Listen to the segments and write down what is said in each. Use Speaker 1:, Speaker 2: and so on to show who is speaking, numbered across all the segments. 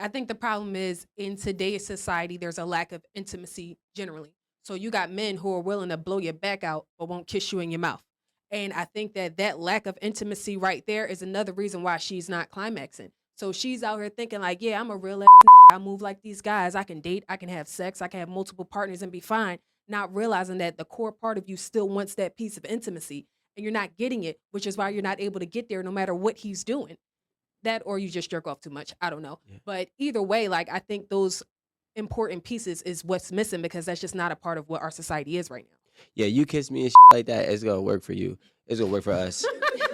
Speaker 1: I think the problem is in today's society, there's a lack of intimacy generally. So you got men who are willing to blow your back out but won't kiss you in your mouth. And I think that lack of intimacy right there is another reason why she's not climaxing. So she's out here thinking like, yeah, I'm a real ass. I move like these guys. I can date. I can have sex. I can have multiple partners and be fine. Not realizing that the core part of you still wants that piece of intimacy and you're not getting it, which is why you're not able to get there no matter what he's doing. That or you just jerk off too much. I don't know. Yeah. But either way, like I think those important pieces is what's missing because that's just not a part of what our society is right now.
Speaker 2: Yeah, you kiss me and like that, it's gonna work for you. It's gonna work for us.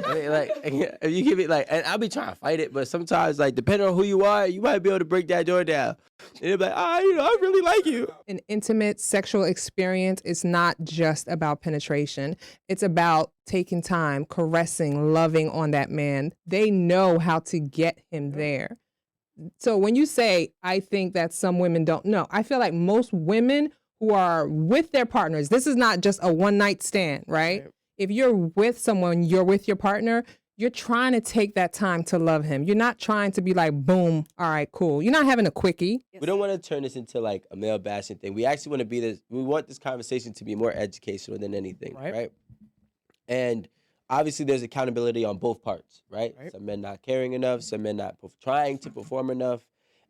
Speaker 2: I mean, like if you give it like, and I'll be trying to fight it, but sometimes like depending on who you are, you might be able to break that door down. And you'll be like, I really like you.
Speaker 3: An intimate sexual experience is not just about penetration. It's about taking time, caressing, loving on that man. They know how to get him there. So when you say, I think that some women don't know, I feel like most women who are with their partners, this is not just a one night stand, right? If you're with someone, you're with your partner, you're trying to take that time to love him. You're not trying to be like, boom, all right, cool. You're not having a quickie.
Speaker 2: We don't want to turn this into like a male bashing thing. We actually want to be this, we want this conversation to be more educational than anything, right? And obviously there's accountability on both parts, right? Some men not caring enough, some men not trying to perform enough,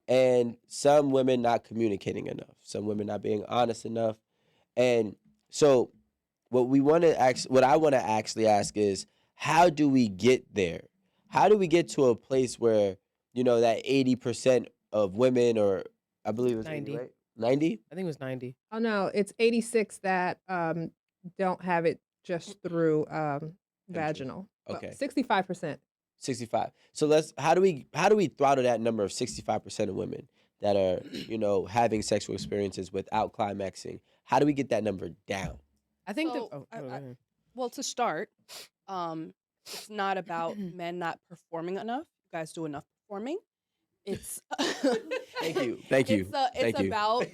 Speaker 2: and some women not communicating enough, some women not being honest enough. And so what I want to actually ask is, how do we get there? How do we get to a place where, you know, that 80% of women, or I believe it was 90, right? 90?
Speaker 4: I think it was 90.
Speaker 3: Oh, no, it's 86 that don't have it just through vaginal.
Speaker 2: Okay.
Speaker 3: 65%.
Speaker 2: 65. So how do we throttle that number of 65% of women that are, you know, having sexual experiences without climaxing? How do we get that number down?
Speaker 4: I think
Speaker 5: well, to start, it's not about men not performing enough. You guys do enough performing. It's
Speaker 2: Thank you.
Speaker 5: It's about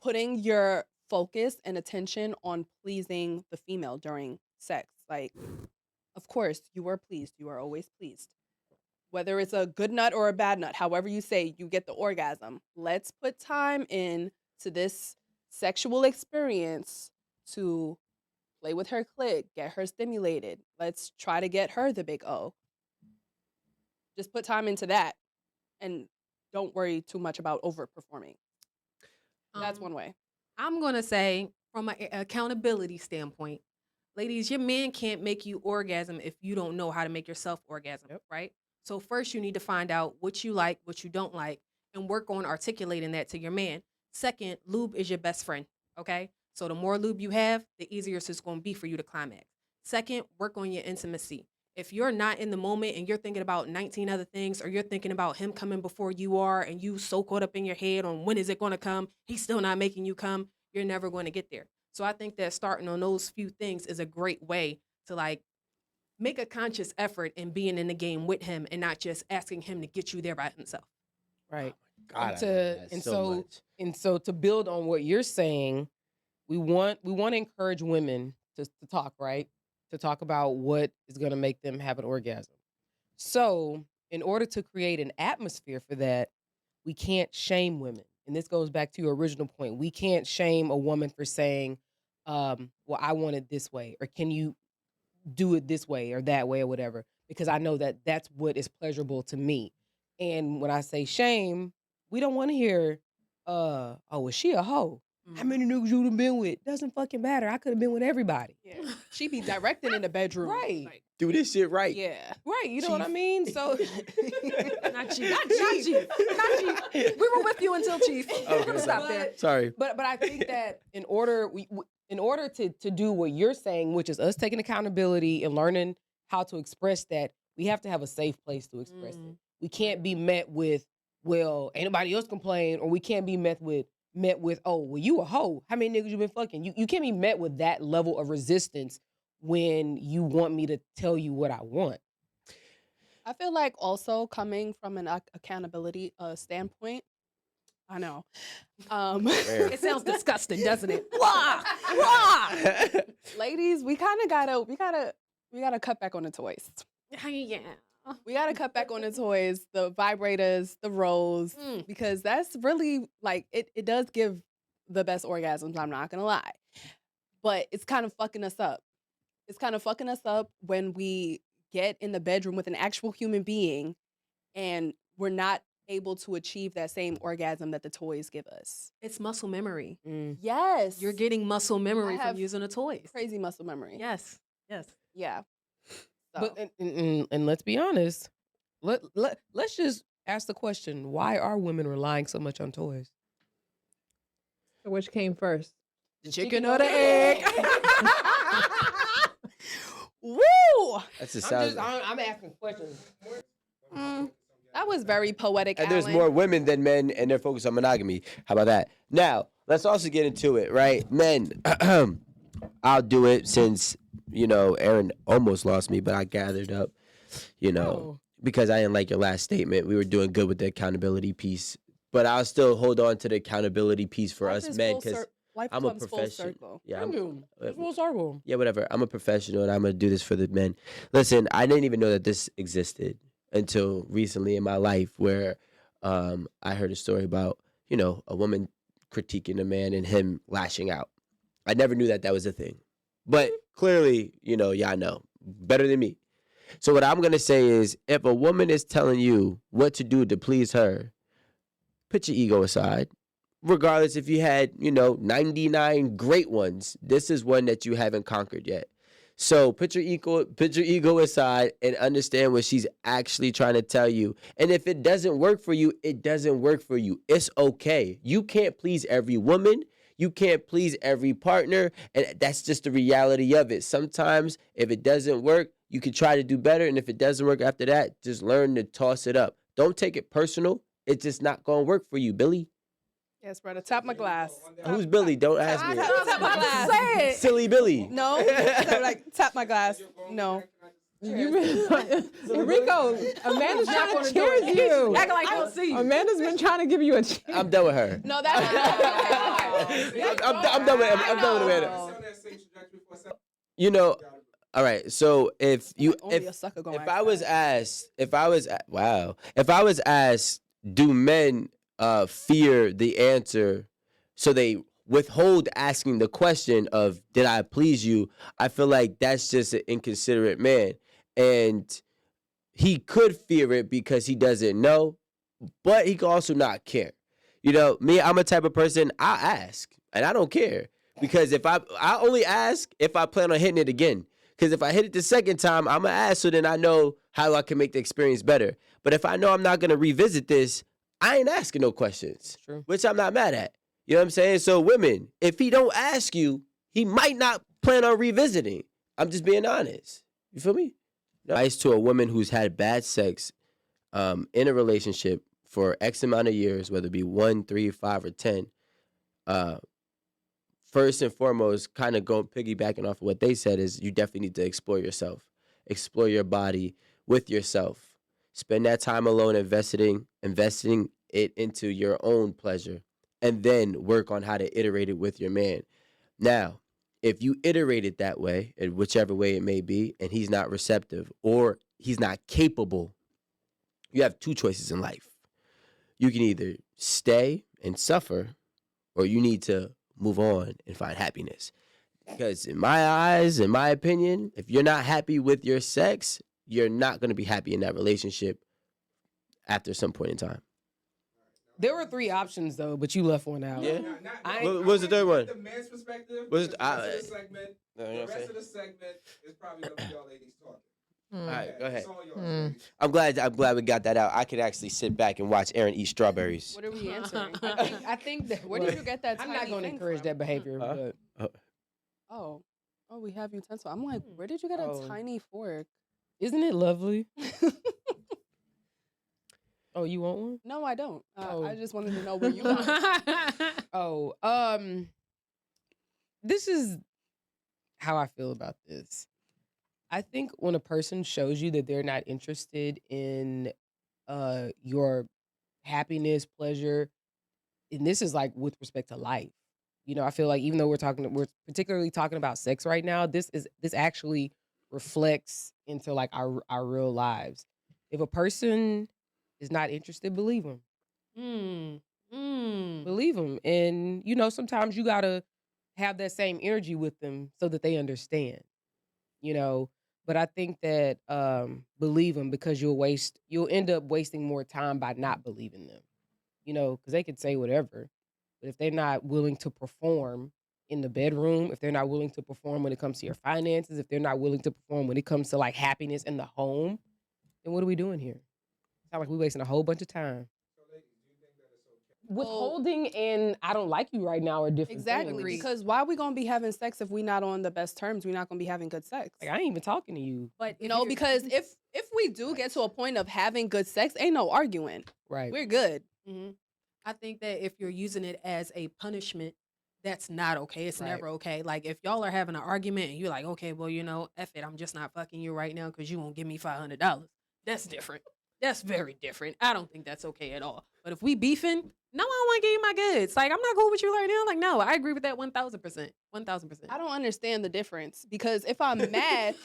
Speaker 5: putting your focus and attention on pleasing the female during sex. Like, of course, you are pleased. You are always pleased. Whether it's a good nut or a bad nut, however you say, you get the orgasm. Let's put time in to this sexual experience to play with her clit, get her stimulated. Let's try to get her the big O. Just put time into that and don't worry too much about overperforming. That's one way.
Speaker 1: I'm going to say from an accountability standpoint, ladies, your man can't make you orgasm if you don't know how to make yourself orgasm, right? So first you need to find out what you like, what you don't like, and work on articulating that to your man. Second, lube is your best friend, okay? So the more lube you have, the easier it's going to be for you to climax. Second, work on your intimacy. If you're not in the moment and you're thinking about 19 other things, or you're thinking about him coming before you are and you so caught up in your head on when is it going to come, he's still not making you come, you're never going to get there. So I think that starting on those few things is a great way to like make a conscious effort in being in the game with him and not just asking him to get you there by himself.
Speaker 4: Right.
Speaker 2: God,
Speaker 4: so to build on what you're saying, we want to encourage women to talk, right? To talk about what is going to make them have an orgasm. So in order to create an atmosphere for that, we can't shame women. And this goes back to your original point. We can't shame a woman for saying, well, I want it this way, or can you do it this way or that way or whatever, because I know that that's what is pleasurable to me. And when I say shame, we don't want to hear, oh, was she a hoe? How many niggas you done been with? Doesn't fucking matter. I could have been with everybody.
Speaker 5: Yeah. She be directing in the bedroom.
Speaker 4: Right.
Speaker 5: Like,
Speaker 2: do this shit right.
Speaker 5: yeah.
Speaker 4: Right. You know what I mean? So
Speaker 1: Not Chief. We were with you until Chief.
Speaker 2: Okay,
Speaker 1: Stop there.
Speaker 2: Sorry.
Speaker 4: But I think that in order to do what you're saying, which is us taking accountability and learning how to express that, we have to have a safe place to express it. We can't be met with, well, ain't nobody else complain, or we can't be met with, oh, well, you a hoe. How many niggas you been fucking? You can't be met with that level of resistance when you want me to tell you what I want.
Speaker 5: I feel like also coming from an accountability standpoint, I know.
Speaker 1: It sounds disgusting, doesn't it?
Speaker 5: Ladies, we gotta cut back on the toys.
Speaker 1: Yeah.
Speaker 5: We gotta cut back on the toys, the vibrators, the rolls, because that's really like it does give the best orgasms, I'm not gonna lie. But it's kind of fucking us up. It's kind of fucking us up when we get in the bedroom with an actual human being and we're not able to achieve that same orgasm that the toys give us.
Speaker 1: It's muscle memory.
Speaker 5: Yes.
Speaker 1: You're getting muscle memory
Speaker 5: have
Speaker 1: from using the toys.
Speaker 5: crazy muscle memory.
Speaker 1: Yes. Yes.
Speaker 5: Yeah. So.
Speaker 4: But and let's be honest. Let's just ask the question: why are women relying so much on toys?
Speaker 3: So which came first?
Speaker 1: The chicken or the egg?
Speaker 5: Woo!
Speaker 2: That's the sound.
Speaker 4: I'm asking questions.
Speaker 5: That was very poetic.
Speaker 2: And there's
Speaker 5: Alan.
Speaker 2: more women than men, and they're focused on monogamy. How about that? Now, let's also get into it, right? Men, I'll do it since, Aaron almost lost me, but I gathered up, because I didn't like your last statement. We were doing good with the accountability piece, but I'll still hold on to the accountability piece for
Speaker 5: Life
Speaker 2: us
Speaker 5: is
Speaker 2: men
Speaker 5: full
Speaker 2: because
Speaker 5: life
Speaker 2: I'm a
Speaker 5: comes full
Speaker 2: professional.
Speaker 5: circle.
Speaker 2: Yeah,
Speaker 4: It's full circle.
Speaker 2: yeah, whatever. I'm a professional, and I'm gonna do this for the men. Listen, I didn't even know that this existed until recently in my life, where I heard a story about a woman critiquing a man and him lashing out. I never knew that was a thing, but clearly, y'all know better than me. So what I'm gonna say is, if a woman is telling you what to do to please her, put your ego aside. Regardless if you had, 99 great ones, this is one that you haven't conquered yet. So put your ego aside and understand what she's actually trying to tell you. And if it doesn't work for you, it doesn't work for you. It's okay. You can't please every woman. You can't please every partner. And that's just the reality of it. Sometimes if it doesn't work, you can try to do better. And if it doesn't work after that, just learn to toss it up. Don't take it personal. It's just not going to work for you, Billy.
Speaker 5: Yes, brother. Tap my glass.
Speaker 2: Who's Billy? Don't ask me.
Speaker 5: Tap my glass.
Speaker 1: Say it.
Speaker 2: Silly Billy.
Speaker 5: No. Tap my glass. No.
Speaker 3: Rico, Amanda's trying to cheers you.
Speaker 1: Acting like I don't see you.
Speaker 3: Amanda's been trying to give you a cheer.
Speaker 2: I'm done with her.
Speaker 5: No, that's
Speaker 2: I'm done with Amanda. All right. So if I was asked, do men fear the answer, so they withhold asking the question of, did I please you? I feel like that's just an inconsiderate man. And he could fear it because he doesn't know, but he could also not care. Me, I'm a type of person, I ask, and I don't care. Because I only ask if I plan on hitting it again. Because if I hit it the second time, I'm going to ask so then I know how I can make the experience better. But if I know I'm not going to revisit this, I ain't asking no questions.
Speaker 4: True.
Speaker 2: Which I'm not mad at. You know what I'm saying? So women, if he don't ask you, he might not plan on revisiting. I'm just being honest. You feel me? Advice to a woman who's had bad sex in a relationship for X amount of years, whether it be 1, 3, 5, or 10, first and foremost, kind of going piggybacking off of what they said, is you definitely need to explore yourself. Explore your body with yourself. Spend that time alone investing it into your own pleasure, and then work on how to iterate it with your man. Now, if you iterate it that way, in whichever way it may be, and he's not receptive or he's not capable, you have two choices in life. You can either stay and suffer, or you need to move on and find happiness. Because in my eyes, in my opinion, if you're not happy with your sex, you're not going to be happy in that relationship after some point in time.
Speaker 4: There were 3 options though, but you left one out.
Speaker 2: Yeah.
Speaker 6: What
Speaker 2: was the third one?
Speaker 6: The man's perspective.
Speaker 2: What's
Speaker 6: the
Speaker 2: the-
Speaker 6: rest of the segment.
Speaker 2: No, you know
Speaker 6: The
Speaker 2: what I'm
Speaker 6: rest
Speaker 2: saying?
Speaker 6: of the segment is probably gonna be y'all ladies talking.
Speaker 2: All right, go ahead.
Speaker 6: It's all yours, ladies.
Speaker 2: I'm glad we got that out. I could actually sit back and watch Aaron eat strawberries.
Speaker 5: What are we answering?
Speaker 4: I think that
Speaker 5: Where did you get that?
Speaker 4: I'm
Speaker 5: tiny
Speaker 4: not going to
Speaker 5: thing
Speaker 4: encourage
Speaker 5: from?
Speaker 4: that behavior.
Speaker 2: Huh?
Speaker 4: But
Speaker 5: Oh, we have utensil. I'm like, where did you get
Speaker 4: Oh.
Speaker 5: a tiny fork?
Speaker 4: isn't it lovely? Oh, you want one?
Speaker 5: No, I don't.
Speaker 4: Oh.
Speaker 5: I just wanted to know where you got it.
Speaker 4: Oh, this is how I feel about this. I think when a person shows you that they're not interested in your happiness, pleasure, and this is like with respect to life. I feel like even though we're particularly talking about sex right now, this actually reflects into like our real lives. If a person is not interested, believe them. Believe them. And, sometimes you got to have that same energy with them so that they understand, But I think that believe them, because you'll end up wasting more time by not believing them, because they could say whatever. But if they're not willing to perform in the bedroom, if they're not willing to perform when it comes to your finances, if they're not willing to perform when it comes to like happiness in the home, then what are we doing here? Sound like we're wasting a whole bunch of time. Withholding and I don't like you right now are different
Speaker 5: Exactly.
Speaker 4: things.
Speaker 5: Because why are we gonna be having sex if we're not on the best terms? We're not gonna be having good sex.
Speaker 4: Like, I ain't even talking to you.
Speaker 1: But
Speaker 5: Because if we do get to a point of having good sex, ain't no arguing.
Speaker 4: Right.
Speaker 5: We're good.
Speaker 1: I think that if you're using it as a punishment, that's not okay. It's
Speaker 4: Right.
Speaker 1: never okay. Like if y'all are having an argument and you're like, okay, well, F it, I'm just not fucking you right now because you won't give me $500. That's different. That's very different. I don't think that's okay at all. But if we beefing, no, I don't want to give you my goods. Like, I'm not cool with you right now. Like, no, I agree with that 1,000%. 1,000%.
Speaker 5: I don't understand the difference because if I'm mad,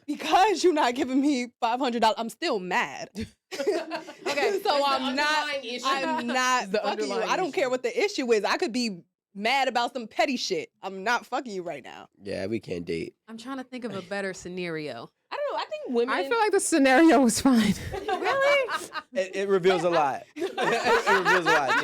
Speaker 5: because you're not giving me $500, I'm still mad. Okay, so I'm not fucking you. I don't care what the issue is. I could be mad about some petty shit. I'm not fucking you right now.
Speaker 2: Yeah, we can't date.
Speaker 1: I'm trying to think of a better scenario.
Speaker 4: I don't know. I think women.
Speaker 3: I feel like the scenario was fine.
Speaker 1: Really?
Speaker 2: It reveals a lot. It reveals a lot.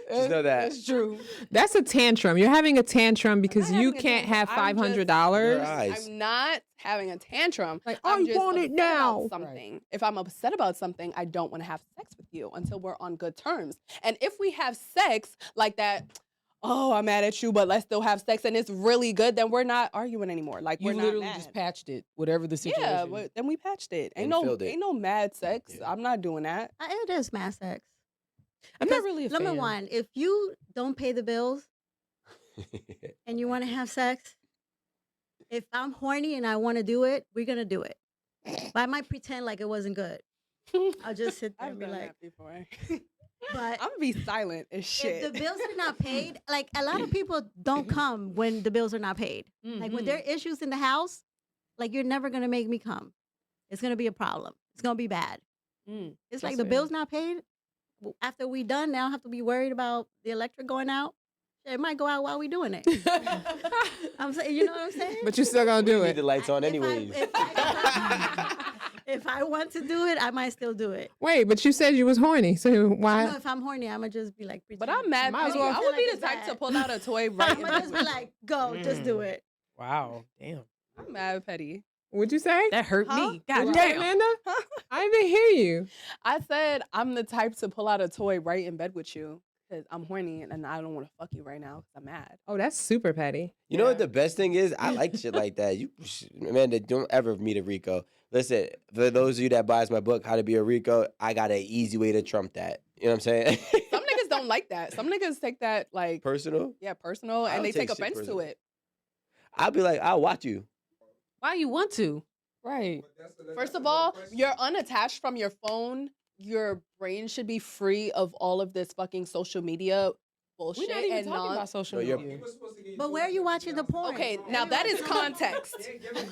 Speaker 2: Just know that.
Speaker 4: It's true.
Speaker 3: That's a tantrum. You're having a tantrum because
Speaker 5: not
Speaker 3: you
Speaker 5: having a
Speaker 3: can't have
Speaker 5: tantrum. I'm just-
Speaker 3: $500.
Speaker 2: Your eyes.
Speaker 5: I'm not having a tantrum.
Speaker 3: Like,
Speaker 5: I'm
Speaker 3: I
Speaker 5: just
Speaker 3: want it
Speaker 5: upset
Speaker 3: now.
Speaker 5: about something. If I'm upset about something, I don't want to have sex with you until we're on good terms. And if we have sex like that, oh, I'm mad at you, but let's still have sex and it's really good, then we're not arguing anymore. Like
Speaker 4: You
Speaker 5: we're not
Speaker 4: literally
Speaker 5: mad.
Speaker 4: just patched it, whatever the situation.
Speaker 5: Yeah, but then we patched it.
Speaker 2: And filled it.
Speaker 5: Ain't no mad sex.
Speaker 2: Yeah.
Speaker 5: I'm not doing that.
Speaker 7: It is mass sex.
Speaker 4: I'm not really a
Speaker 7: Number
Speaker 4: fan.
Speaker 7: one, if you don't pay the bills and you want to have sex, if I'm horny and I want to do it, we're gonna do it. But I might pretend like it wasn't good. I'll just sit there
Speaker 5: I've
Speaker 7: and be
Speaker 5: done
Speaker 7: like,
Speaker 5: that before.
Speaker 7: but
Speaker 5: I'm gonna be silent as shit.
Speaker 7: if the bills are not paid, like a lot of people don't come when the bills are not paid. Like when there are issues in the house, like you're never gonna make me come. It's gonna be a problem. It's gonna be bad. It's like
Speaker 4: That's
Speaker 7: the
Speaker 4: fair.
Speaker 7: bill's not paid. After we done, now I have to be worried about the electric going out. It might go out while we doing it. I'm saying, you know what I'm saying?
Speaker 3: But you're still going to do
Speaker 2: Need
Speaker 3: it.
Speaker 2: the lights on
Speaker 7: If I-
Speaker 2: anyways.
Speaker 7: If I want to do it, I might still do it.
Speaker 3: Wait, but you said you was horny. So
Speaker 7: I know
Speaker 3: why?
Speaker 7: if I'm horny, I'm gonna just be like,
Speaker 5: But I'm mad.
Speaker 3: Might as
Speaker 5: petty.
Speaker 3: well
Speaker 5: I
Speaker 7: feel
Speaker 5: would
Speaker 7: like
Speaker 5: be the
Speaker 7: it's
Speaker 5: type to
Speaker 7: bad.
Speaker 5: pull out a toy right
Speaker 7: I'm
Speaker 5: in
Speaker 7: gonna just be
Speaker 5: bed.
Speaker 7: like, go, just do it.
Speaker 4: Wow. Damn.
Speaker 5: I'm mad petty.
Speaker 3: What'd you say?
Speaker 1: That hurt
Speaker 5: Huh?
Speaker 1: me. God
Speaker 3: What'd you say,
Speaker 1: damn.
Speaker 3: Amanda? I didn't hear you.
Speaker 5: I said I'm the type to pull out a toy right in bed with you because I'm horny and I don't want to fuck you right now because I'm mad.
Speaker 3: Oh, that's super petty.
Speaker 2: You know what the best thing is? I like shit like that. Amanda, don't ever meet a Rico. Listen, for those of you that buys my book, How to Be a Rico, I got an easy way to trump that. You know what I'm saying?
Speaker 5: Some niggas don't like that. Some niggas take that like
Speaker 2: Personal.
Speaker 5: personal
Speaker 2: I
Speaker 5: and
Speaker 2: don't
Speaker 5: they
Speaker 2: take
Speaker 5: take
Speaker 2: shit
Speaker 5: offense
Speaker 2: personal.
Speaker 5: to it.
Speaker 2: I'll be like, I'll watch you.
Speaker 1: Why you want to?
Speaker 4: Right.
Speaker 5: First of all, you're unattached from your phone. Your brain should be free of all of this fucking social media bullshit
Speaker 4: We're not even
Speaker 5: and
Speaker 4: talking
Speaker 5: non.
Speaker 4: about social
Speaker 2: No, you're-
Speaker 4: media.
Speaker 7: But where are you watching the porn?
Speaker 5: Okay, now that is context.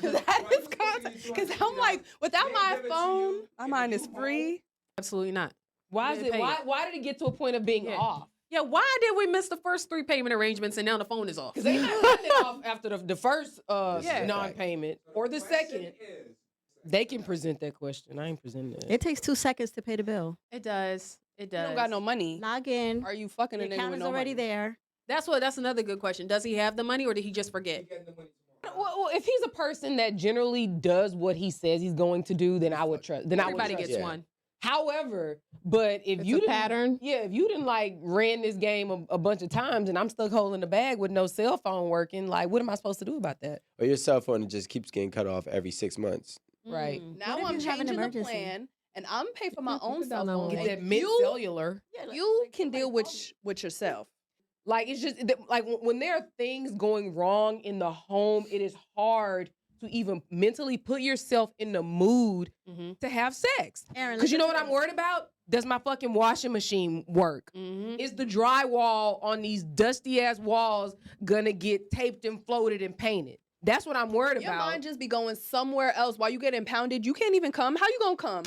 Speaker 5: That is context. Because I'm like, without my phone, my mind is free.
Speaker 1: Absolutely not.
Speaker 4: Why
Speaker 1: You
Speaker 4: is
Speaker 1: didn't
Speaker 4: it?
Speaker 1: pay
Speaker 4: Why did it get to a point of being
Speaker 1: Yeah.
Speaker 4: off?
Speaker 1: Yeah, why did we miss the first 3 payment arrangements and now the phone is off?
Speaker 4: Because they not cutting it off after the first
Speaker 2: Yeah.
Speaker 4: non-payment or the second. They can present that question. I ain't presenting that.
Speaker 7: It takes 2 seconds to pay the bill.
Speaker 1: It does. It
Speaker 5: You
Speaker 1: does.
Speaker 5: don't got no money.
Speaker 7: Log in.
Speaker 5: Are you fucking
Speaker 7: The
Speaker 5: a nigga
Speaker 7: account
Speaker 5: with
Speaker 7: is
Speaker 5: no
Speaker 7: already
Speaker 5: money?
Speaker 7: there.
Speaker 1: That's another good question. Does he have the money or did he just forget?
Speaker 4: Well, if he's a person that generally does what he says he's going to do, then I would trust. Then
Speaker 1: Everybody
Speaker 4: I would trust
Speaker 1: gets
Speaker 2: Yeah.
Speaker 1: one.
Speaker 4: However, but if
Speaker 3: It's
Speaker 4: you
Speaker 3: a
Speaker 4: didn't-
Speaker 3: pattern.
Speaker 4: yeah, if you didn't like ran this game a bunch of times and I'm stuck holding the bag with no cell phone working, like what am I supposed to do about that?
Speaker 2: Or your cell phone just keeps getting cut off every 6 months.
Speaker 4: Right.
Speaker 5: Now
Speaker 7: What if
Speaker 5: I'm
Speaker 7: you have an
Speaker 5: changing the
Speaker 7: emergency?
Speaker 5: plan and I'm paying for my
Speaker 3: Put
Speaker 5: own
Speaker 3: it
Speaker 5: cell
Speaker 3: down
Speaker 5: phone.
Speaker 3: on
Speaker 4: Get
Speaker 3: Get
Speaker 4: that
Speaker 5: and
Speaker 4: mid
Speaker 5: you,
Speaker 4: cellular.
Speaker 5: you can deal with yourself.
Speaker 4: Like it's just like when there are things going wrong in the home, it is hard to even mentally put yourself in the mood
Speaker 1: Mm-hmm.
Speaker 4: to have sex.
Speaker 7: Aaron,
Speaker 4: Because you know what
Speaker 7: listen
Speaker 4: I'm worried about? Does my fucking washing machine work?
Speaker 1: Mm-hmm.
Speaker 4: Is the drywall on these dusty ass walls gonna get taped and floated and painted? That's what I'm worried
Speaker 5: Your
Speaker 4: about.
Speaker 5: mind just be going somewhere else while you get impounded. You can't even come. How you gonna come?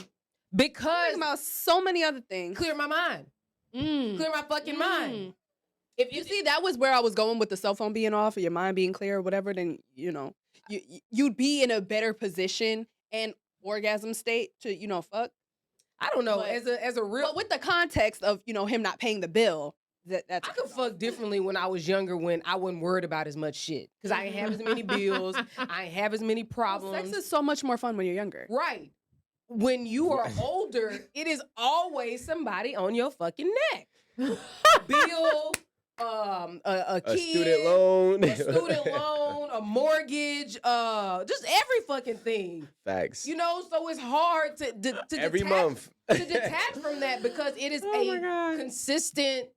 Speaker 4: Because
Speaker 5: about so many other things.
Speaker 4: clear my mind. Clear my fucking mind.
Speaker 5: If you see, that was where I was going with the cell phone being off or your mind being clear or whatever, then, you'd be in a better position and orgasm state to, fuck.
Speaker 4: I don't know.
Speaker 5: But-
Speaker 4: As a real,
Speaker 5: But with the context of, him not paying the bill, that's
Speaker 4: I could fuck differently when I was younger, when I wasn't worried about as much shit, because I ain't have as many bills, I ain't have as many problems.
Speaker 5: Sex is so much more fun when you're younger.
Speaker 4: Right. When you are older, it is always somebody on your fucking neck. Bill, a kid,
Speaker 2: A student loan.
Speaker 4: a student loan, a mortgage, just every fucking thing.
Speaker 2: Facts.
Speaker 4: So it's hard to
Speaker 2: Every
Speaker 4: detach,
Speaker 2: month.
Speaker 4: to detach from that, because it is a consistent,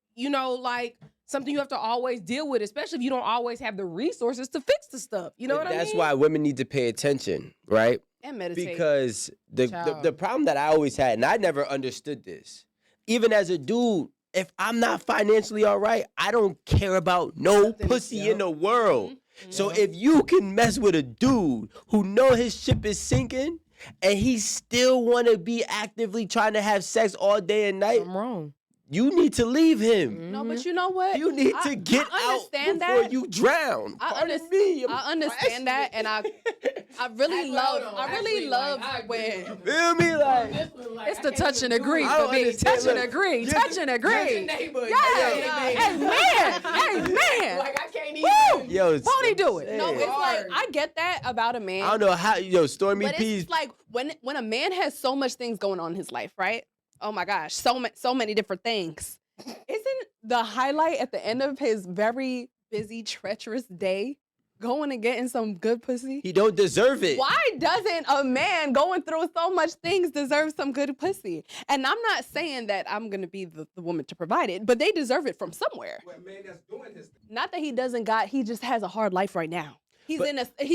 Speaker 4: like something you have to always deal with, especially if you don't always have the resources to fix the stuff. You know what I mean?
Speaker 2: That's why women need to pay attention, right?
Speaker 5: And meditate.
Speaker 2: Because the problem that I always had, and I never understood this, even as a dude, if I'm not financially all right, I don't care about no pussy in the world. So if you can mess with a dude who know his ship is sinking and he still want to be actively trying to have sex all day and night,
Speaker 4: I'm wrong.
Speaker 2: you need to leave him.
Speaker 5: No, but you know what?
Speaker 2: You need to get
Speaker 5: I
Speaker 2: out
Speaker 5: understand
Speaker 2: before
Speaker 5: that.
Speaker 2: you drown.
Speaker 5: I
Speaker 2: Pardon me, I'm
Speaker 5: I understand that, and I really love when
Speaker 2: Feel me? Like,
Speaker 1: It's the touch and agree
Speaker 2: I don't
Speaker 1: for me.
Speaker 2: understand.
Speaker 1: Touch and
Speaker 2: Look,
Speaker 1: agree.
Speaker 2: you-
Speaker 1: Touch and agree.
Speaker 4: Neighbor.
Speaker 1: Amen. Amen.
Speaker 4: Like I can't
Speaker 1: Woo!
Speaker 4: even.
Speaker 2: yo,
Speaker 1: Won't he do it?
Speaker 5: no,
Speaker 2: Hey.
Speaker 5: it's like I get that about a man.
Speaker 2: I don't know how, Stormy
Speaker 5: But
Speaker 2: P's.
Speaker 5: it's like when a man has so much things going on in his life, right? Oh my gosh, so many different things. Isn't the highlight at the end of his very busy, treacherous day going and getting some good pussy?
Speaker 2: He don't deserve it.
Speaker 5: Why doesn't a man going through so much things deserve some good pussy? And I'm not saying that I'm gonna be the woman to provide it, but they deserve it from somewhere.
Speaker 6: What man that's doing his thing.
Speaker 5: Not that he just has a hard life right now. He's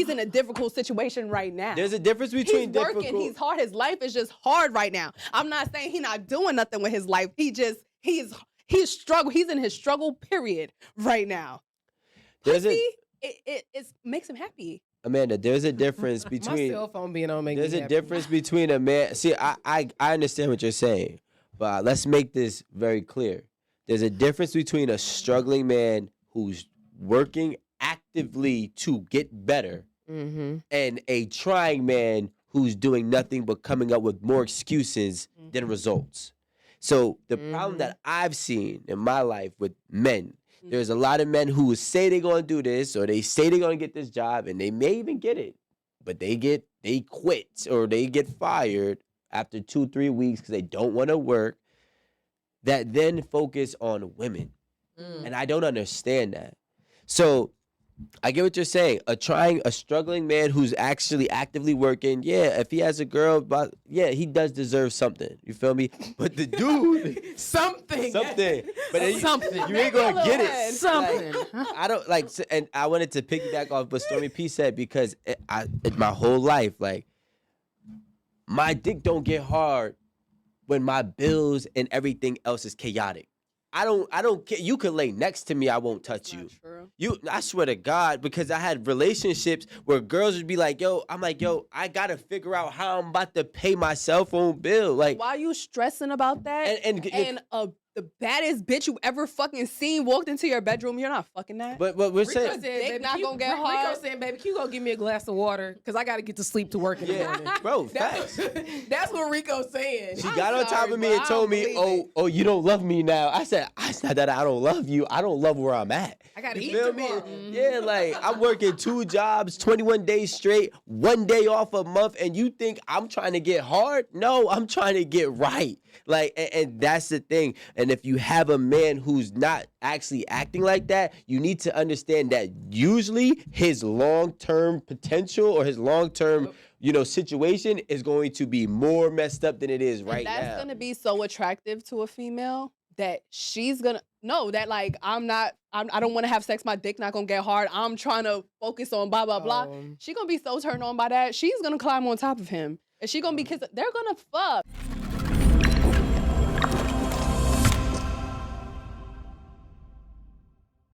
Speaker 5: in a difficult situation right now.
Speaker 2: There's a difference between
Speaker 5: He's working.
Speaker 2: difficult.
Speaker 5: He's hard. His life is just hard right now. I'm not saying he's not doing nothing with his life. He's struggle. He's in his struggle period right now.
Speaker 2: There's
Speaker 5: Pussy,
Speaker 2: a,
Speaker 5: it makes him happy.
Speaker 2: Amanda, there's a difference
Speaker 4: My
Speaker 2: between.
Speaker 4: cell phone being on makes
Speaker 2: There's
Speaker 4: me
Speaker 2: a
Speaker 4: happy.
Speaker 2: difference between a man. See, I understand what you're saying, but let's make this very clear. There's a difference between a struggling man who's working actively to get better
Speaker 4: Mm-hmm.
Speaker 2: and a trying man who's doing nothing but coming up with more excuses than results. So the problem that I've seen in my life with men, there's a lot of men who say they're gonna do this or they say they're gonna get this job and they may even get it, but they quit or they get fired after 2-3 weeks because they don't want to work. That then focus on women, and I don't understand that. So I get what you're saying. A struggling man who's actually actively working, yeah, if he has a girl, he does deserve something. You feel me? But the dude,
Speaker 4: something.
Speaker 2: but
Speaker 1: Something.
Speaker 2: you ain't gonna get it.
Speaker 1: Something.
Speaker 2: I don't like, and I wanted to piggyback off what Stormy P said because my whole life, like, my dick don't get hard when my bills and everything else is chaotic. I don't care. You could lay next to me, I won't touch you.
Speaker 5: True.
Speaker 2: I swear to God, because I had relationships where girls would be like, yo, I'm like, yo, I gotta figure out how I'm about to pay my cell phone bill. Like,
Speaker 5: Why you stressing about that?
Speaker 2: and
Speaker 5: The baddest bitch you ever fucking seen walked into your bedroom, you're not fucking that.
Speaker 2: but we're
Speaker 4: Rico
Speaker 2: saying,
Speaker 4: said,
Speaker 5: Dick
Speaker 4: baby,
Speaker 5: not
Speaker 4: you-
Speaker 5: gonna get
Speaker 4: Rico
Speaker 5: hard.
Speaker 4: saying, baby, can you go give me a glass of water? Because I got to get to sleep to work in the
Speaker 2: yeah,
Speaker 4: morning.
Speaker 2: bro,
Speaker 4: That's,
Speaker 2: facts.
Speaker 4: that's what Rico's saying.
Speaker 2: She
Speaker 5: I'm
Speaker 2: got on top
Speaker 5: sorry,
Speaker 2: of me
Speaker 5: but
Speaker 2: and
Speaker 5: I
Speaker 2: told
Speaker 5: don't
Speaker 2: me,
Speaker 5: believe
Speaker 2: oh, you don't love me now. I said, it's not that I don't love you. I don't love where I'm at.
Speaker 4: I got to
Speaker 2: You
Speaker 4: eat
Speaker 2: feel me?
Speaker 4: tomorrow.
Speaker 2: Yeah, like I'm working 2 jobs, 21 days straight, 1 day off a month, and you think I'm trying to get hard? No, I'm trying to get right. Like, and that's the thing. And if you have a man who's not actually acting like that, you need to understand that usually his long-term potential or his long-term, situation is going to be more messed up than it is right
Speaker 5: That's
Speaker 2: now.
Speaker 5: gonna be so attractive to a female that she's gonna know that like I don't want to have sex. My dick not gonna get hard. I'm trying to focus on blah blah blah. She gonna be so turned on by that. She's gonna climb on top of him, and she gonna be kissing. They're gonna fuck.